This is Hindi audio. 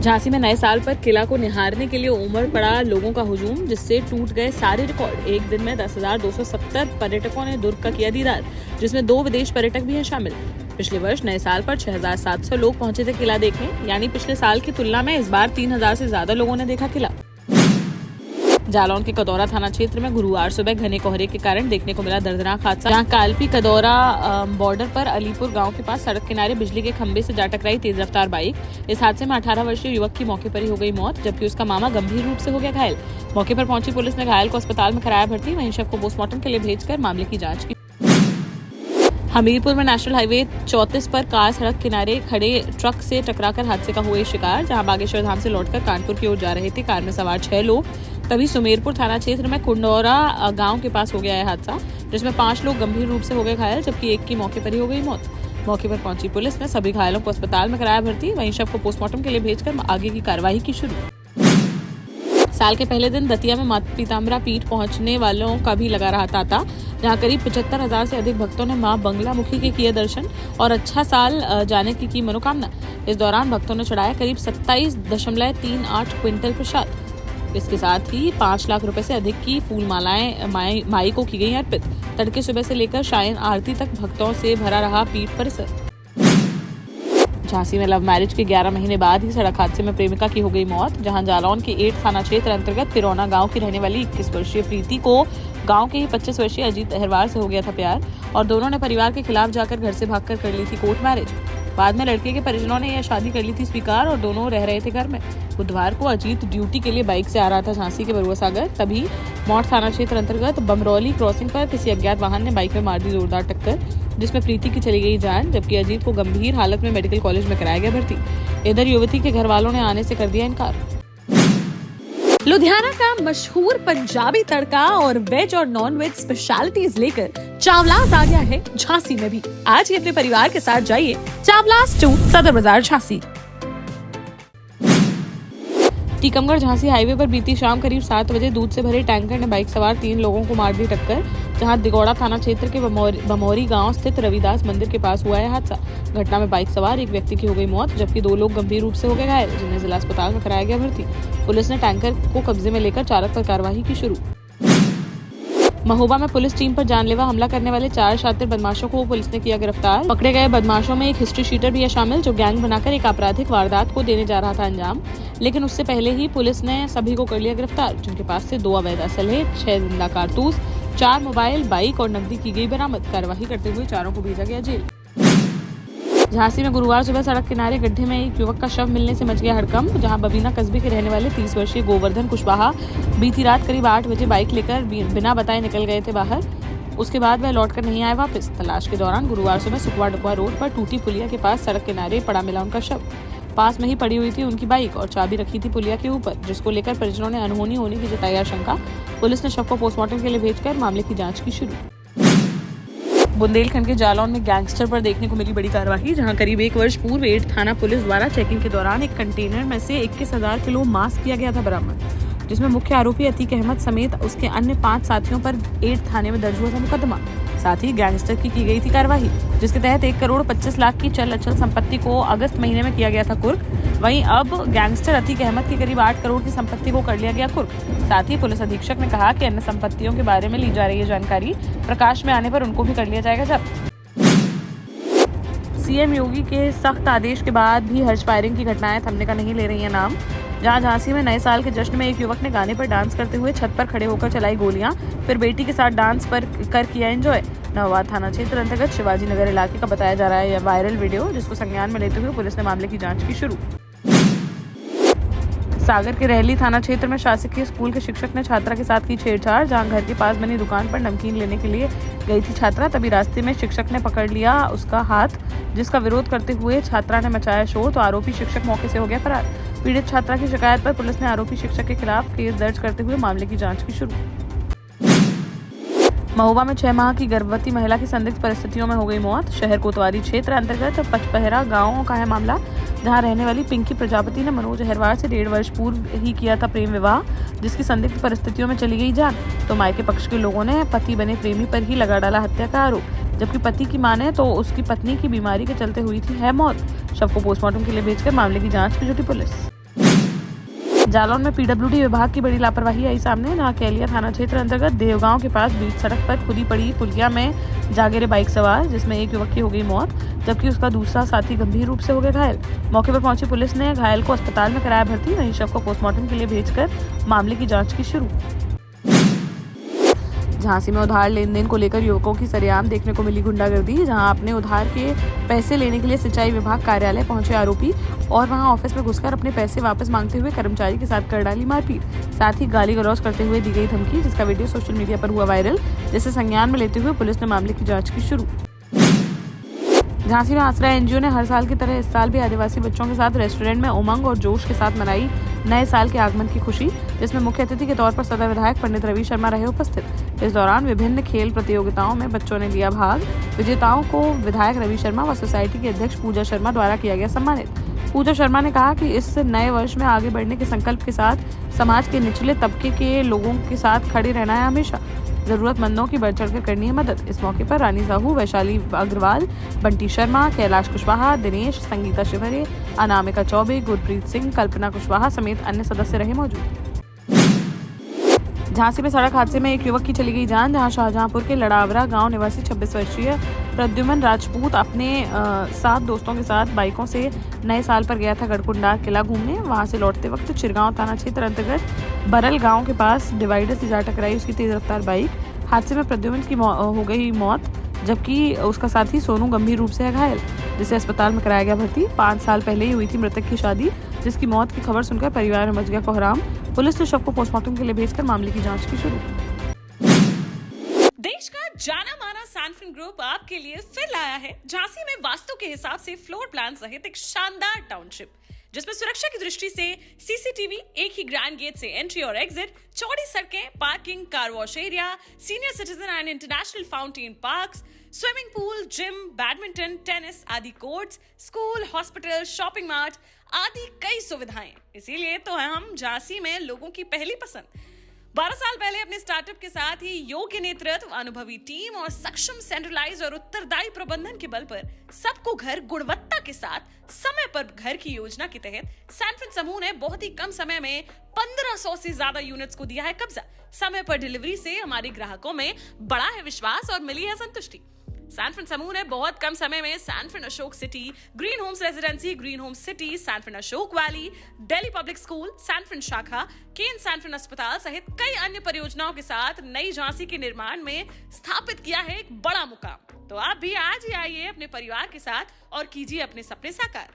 झांसी में नए साल पर किला को निहारने के लिए उमड़ पड़ा लोगों का हुजूम, जिससे टूट गए सारे रिकॉर्ड। एक दिन में 10,270 पर्यटकों ने दुर्ग का किया दीदार, जिसमें 2 विदेश पर्यटक भी हैं शामिल। पिछले वर्ष नए साल पर 6,700 लोग पहुंचे थे किला देखने, यानी पिछले साल की तुलना में इस बार 3,000 से ज्यादा लोगों ने देखा किला। जालौन के कदौरा थाना क्षेत्र में गुरुवार सुबह घने कोहरे के कारण देखने को मिला दर्दनाक हादसा, जहां कालपी कदौरा बॉर्डर पर अलीपुर गांव के पास सड़क किनारे बिजली के खंभे से जा टकराई तेज रफ्तार बाइक। इस हादसे में 18 वर्षीय युवक की मौके पर ही हो गई मौत, जबकि उसका मामा गंभीर रूप से हो गया घायल। मौके पर पहुंची पुलिस ने घायल को अस्पताल में कराया भर्ती, वहीं शव को पोस्टमार्टम के लिए भेजकर मामले की जाँच की। हमीरपुर में नेशनल हाईवे 34 पर कार सड़क किनारे खड़े ट्रक से टकराकर हादसे का हुए शिकार, जहां बागेश्वर धाम से लौटकर कानपुर की ओर जा रहे थे कार में सवार 6 लोग। तभी सुमेरपुर थाना क्षेत्र में कुंडौरा गांव के पास हो गया है हादसा, जिसमें 5 लोग गंभीर रूप से हो गए घायल, जबकि एक की मौके पर ही हो गई मौत। मौके पर पहुंची पुलिस ने सभी घायलों को अस्पताल में कराया भर्ती, वहीं शव को पोस्टमार्टम के लिए भेजकर आगे की कार्यवाही की शुरू। साल के पहले दिन दतिया में माता पीताम्बरा पीठ पहुंचने वालों का भी लगा रहा तांता, जहां करीब 75,000 से अधिक भक्तों ने मां बंगलामुखी के किए दर्शन और अच्छा साल जाने की मनोकामना। इस दौरान भक्तों ने चढ़ाया करीब 27.38 क्विंटल प्रसाद। इसके साथ ही 5 लाख रुपए से अधिक की फूल मालाएं माई को की गई अर्पित। तड़के सुबह से लेकर शायन आरती तक भक्तों से भरा रहा पीठ परिसर। झांसी में लव मैरिज के 11 महीने बाद ही सड़क हादसे में प्रेमिका की हो गई मौत, जहां जालौन के 8 थाना क्षेत्र अंतर्गत तिरौना गांव की रहने वाली 21 वर्षीय प्रीति को गांव के ही 25 वर्षीय अजीत अहरवार से हो गया था प्यार, और दोनों ने परिवार के खिलाफ जाकर घर से भागकर कर ली थी कोर्ट मैरिज। बाद में लड़के के परिजनों ने यह शादी कर ली थी स्वीकार और दोनों रह रहे थे घर में। बुधवार को अजीत ड्यूटी के लिए बाइक से आ रहा था झांसी के बरुआ सागर, तभी मौठ थाना क्षेत्र अंतर्गत बमरौली क्रॉसिंग पर किसी अज्ञात वाहन ने बाइक में मार दी जोरदार टक्कर, जिसमें प्रीति की चली गई जान, जबकि अजीत को गंभीर हालत में मेडिकल कॉलेज में कराया गया भर्ती। इधर युवती के घर वालों ने आने से कर दिया इनकार। लुधियाना का मशहूर पंजाबी तड़का और वेज और नॉन वेज स्पेशलिटीज लेकर चावलास आ गया है झांसी में भी। आज ही अपने परिवार के साथ जाइए चावलास 2 सदर बाजार झांसी। टीकमगढ़ झांसी हाईवे पर बीती शाम करीब 7 बजे दूध से भरे टैंकर ने बाइक सवार 3 लोगों को मार दी टक्कर, जहां दिगौड़ा थाना क्षेत्र के बमौरी गांव स्थित रविदास मंदिर के पास हुआ है हादसा। घटना में बाइक सवार एक व्यक्ति की हो गई मौत, जबकि 2 लोग गंभीर रूप से हो गए घायल, जिन्हें जिला अस्पताल में कराया गया भर्ती। पुलिस ने टैंकर को कब्जे में लेकर चालक पर कार्रवाई की शुरू। महोबा में पुलिस टीम पर जानलेवा हमला करने वाले 4 शातिर बदमाशों को पुलिस ने किया गिरफ्तार। पकड़े गए बदमाशों में एक हिस्ट्री शीटर भी है शामिल, जो गैंग बनाकर एक आपराधिक वारदात को देने जा रहा था अंजाम, लेकिन उससे पहले ही पुलिस ने सभी को कर लिया गिरफ्तार, जिनके पास से 2 अवैध असलहे, 6 जिंदा कारतूस, 4 मोबाइल, बाइक और नकदी की गई बरामद। कार्यवाही करते हुए चारों को भेजा गया जेल। झांसी में गुरुवार सुबह सड़क किनारे गड्ढे में एक युवक का शव मिलने से मच गया हड़कंप, जहां बबीना कस्बे के रहने वाले 30 वर्षीय गोवर्धन कुशवाहा बीती रात करीब 8 बजे बाइक लेकर बिना बताए निकल गए थे बाहर। उसके बाद वह लौटकर नहीं आए वापस। तलाश के दौरान गुरुवार सुबह सुकवा डुकवा रोड पर टूटी पुलिया के पास सड़क किनारे पड़ा मिला उनका शव। पास में ही पड़ी हुई थी उनकी बाइक और चाबी रखी थी पुलिया के ऊपर, जिसको लेकर परिजनों ने अनहोनी होने की जताई आशंका। पुलिस ने शव को पोस्टमार्टम के लिए भेजकर मामले की जाँच की शुरू। बुंदेलखंड के जालौन में गैंगस्टर पर देखने को मिली बड़ी कार्रवाई, जहां करीब 1 वर्ष पूर्व 8 थाना पुलिस द्वारा चेकिंग के दौरान एक कंटेनर में से 21,000 किलो मांस किया गया था बरामद, जिसमें मुख्य आरोपी अतीक अहमद समेत उसके अन्य 5 साथियों पर 8 थाने में दर्ज हुआ था मुकदमा। साथ ही गैंगस्टर की गई थी कार्यवाही, जिसके तहत 1 करोड़ 25 लाख की चल अचल संपत्ति को अगस्त महीने में किया गया था कुर्क। वहीं अब गैंगस्टर अतीक अहमद की करीब 8 करोड़ की संपत्ति को कर लिया गया कुर्क। साथ ही पुलिस अधीक्षक ने कहा कि अन्य संपत्तियों के बारे में ली जा रही है जानकारी प्रकाश में आने पर उनको भी कर लिया जाएगा जब्त। सीएम योगी के सख्त आदेश के बाद भी हर्ष फायरिंग की घटनाएं थमने का नहीं ले रही है नाम, जहां झांसी में नए साल के जश्न में एक युवक ने गाने पर डांस करते हुए छत पर खड़े होकर चलाई गोलियां, फिर बेटी के साथ डांस पर कर किया एंजॉय। नवाबाद थाना क्षेत्र अंतर्गत शिवाजी नगर इलाके का बताया जा रहा है यह वायरल वीडियो, जिसको संज्ञान में लेते हुए पुलिस ने मामले की जांच की शुरू। सागर के रहली थाना क्षेत्र में शासकीय स्कूल के शिक्षक ने छात्रा के साथ की छेड़छाड़, जहां घर के पास बनी दुकान पर नमकीन लेने के लिए गई थी छात्रा, तभी रास्ते में शिक्षक ने पकड़ लिया उसका हाथ, जिसका विरोध करते हुए छात्रा ने मचाया शोर, तो आरोपी शिक्षक मौके से हो गया फरार। पीड़ित छात्रा की शिकायत पर पुलिस ने आरोपी शिक्षक के खिलाफ केस दर्ज करते हुए मामले की जाँच की शुरू। महोबा में 6 माह की गर्भवती महिला की संदिग्ध परिस्थितियों में हो गई मौत। शहर कोतवाली क्षेत्र अंतर्गत पचपहरा गांव का है मामला, जहां रहने वाली पिंकी प्रजापति ने मनोज अहरवार से 1.5 वर्ष पूर्व ही किया था प्रेम विवाह, जिसकी संदिग्ध परिस्थितियों में चली गई जान। तो मायके पक्ष के लोगों ने पति बने प्रेमी पर ही लगा डाला हत्या का आरोप, जबकि पति की माने तो उसकी पत्नी की बीमारी के चलते हुई थी मौत। शव को पोस्टमार्टम के लिए भेजकर मामले की जाँच में जुटी पुलिस। जालौन में पीडब्ल्यूडी विभाग की बड़ी लापरवाही आई सामने, जहां कैलिया थाना क्षेत्र अंतर्गत देवगांव के पास बीच सड़क पर खुदी पड़ी पुलिया में जा गिरे बाइक सवार, जिसमें एक युवक की हो गई मौत जबकि उसका दूसरा साथी गंभीर रूप से हो गया घायल। मौके पर पहुंची पुलिस ने घायल को अस्पताल में कराया भर्ती, वहीं शव को पोस्टमार्टम के लिए भेजकर मामले की जाँच की शुरू। झांसी में उधार लेन देन को लेकर युवकों की सरेआम देखने को मिली गुंडागर्दी, जहां अपने उधार के पैसे लेने के लिए सिंचाई विभाग कार्यालय पहुंचे आरोपी और वहां ऑफिस में घुसकर अपने पैसे वापस मांगते हुए कर्मचारी के साथ कर डाली मारपीट, साथ ही गाली गलौज करते हुए दी गई धमकी, जिसका वीडियो सोशल मीडिया पर हुआ वायरल, जिसे संज्ञान में लेते हुए पुलिस ने मामले की जाँच की शुरू। झांसी में आश्रय एनजीओ ने हर साल की तरह इस साल भी आदिवासी बच्चों के साथ रेस्टोरेंट में उमंग और जोश के साथ मनाई नए साल के आगमन की खुशी, जिसमें मुख्य अतिथि के तौर पर सदर विधायक पंडित रवि शर्मा रहे उपस्थित। इस दौरान विभिन्न खेल प्रतियोगिताओं में बच्चों ने लिया भाग। विजेताओं को विधायक रवि शर्मा व सोसाइटी की अध्यक्ष पूजा शर्मा द्वारा किया गया सम्मानित। पूजा शर्मा ने कहा कि इस नए वर्ष में आगे बढ़ने के संकल्प के साथ समाज के निचले तबके के लोगों के साथ खड़े रहना है, हमेशा जरूरतमंदों की बढ़ चढ़कर करनी है मदद। इस मौके पर रानी साहू, वैशाली अग्रवाल, बंटी शर्मा, कैलाश कुशवाहा, दिनेश, संगीता शिवहरे, अनामिका चौबे, गुरप्रीत सिंह, कल्पना कुशवाहा समेत अन्य सदस्य रहे मौजूद। झांसी में सड़क हादसे में एक युवक की चली गई जान, जहां शाहजहांपुर के लड़ावरा गांव निवासी 26 वर्षीय प्रद्युमन राजपूत अपने 7 दोस्तों के साथ बाइकों से नए साल पर गया था गढ़कुंडार किला घूमने। वहां से लौटते वक्त चिरगांव थाना क्षेत्र अंतर्गत बरल गांव के पास डिवाइडर से जा टकराई उसकी तेज रफ्तार बाइक। हादसे में प्रद्युमन की हो गई मौत, जबकि उसका साथी सोनू गंभीर रूप से है घायल, जिसे अस्पताल में कराया गया भर्ती। 5 साल पहले ही हुई थी मृतक की शादी, जिसकी मौत की खबर सुनकर परिवार में मच गया कोहराम। पुलिस ने शव को पोस्टमार्टम के लिए भेजकर मामले की जांच की शुरू। देश का जाना माना सैनफिन ग्रुप आपके लिए फिर लाया है झांसी में वास्तु के हिसाब से फ्लोर प्लान सहित एक शानदार टाउनशिप, जिसमें सुरक्षा की दृष्टि से सीसीटीवी, एक ही ग्रैंड गेट से एंट्री और एग्जिट, चौड़ी सड़कें, parking, car wash area, senior citizen and international fountain parks, swimming pool, gym, badminton, tennis आदि courts, school, hospital, shopping mart आदि कई सुविधाएं। इसीलिए तो हम झांसी में लोगों की पहली पसंद। 12 साल पहले अपने स्टार्टअप के साथ ही योग्य नेतृत्व, अनुभवी टीम और सक्षम सेंट्रलाइज और उत्तरदायी प्रबंधन के बल पर सबको घर गुणवत्ता के साथ समय पर घर की योजना के तहत सैनफिन समूह ने बहुत ही कम समय में 1500 से ज्यादा यूनिट्स को दिया है कब्जा। समय पर डिलीवरी से हमारे ग्राहकों में बड़ा है विश्वास और मिली है संतुष्टि। सैनफिन समूह ने बहुत कम समय में Sanfin Ashok city, green homes residency, green homes city, Sanfin Ashok valley, Delhi public school, Sanfin शाखा, केन सैनफिन अस्पताल सहित कई अन्य परियोजनाओं के साथ नई झांसी के निर्माण में स्थापित किया है एक बड़ा मुकाम। तो आप भी आज ही आइए अपने परिवार के साथ और कीजिए अपने सपने साकार।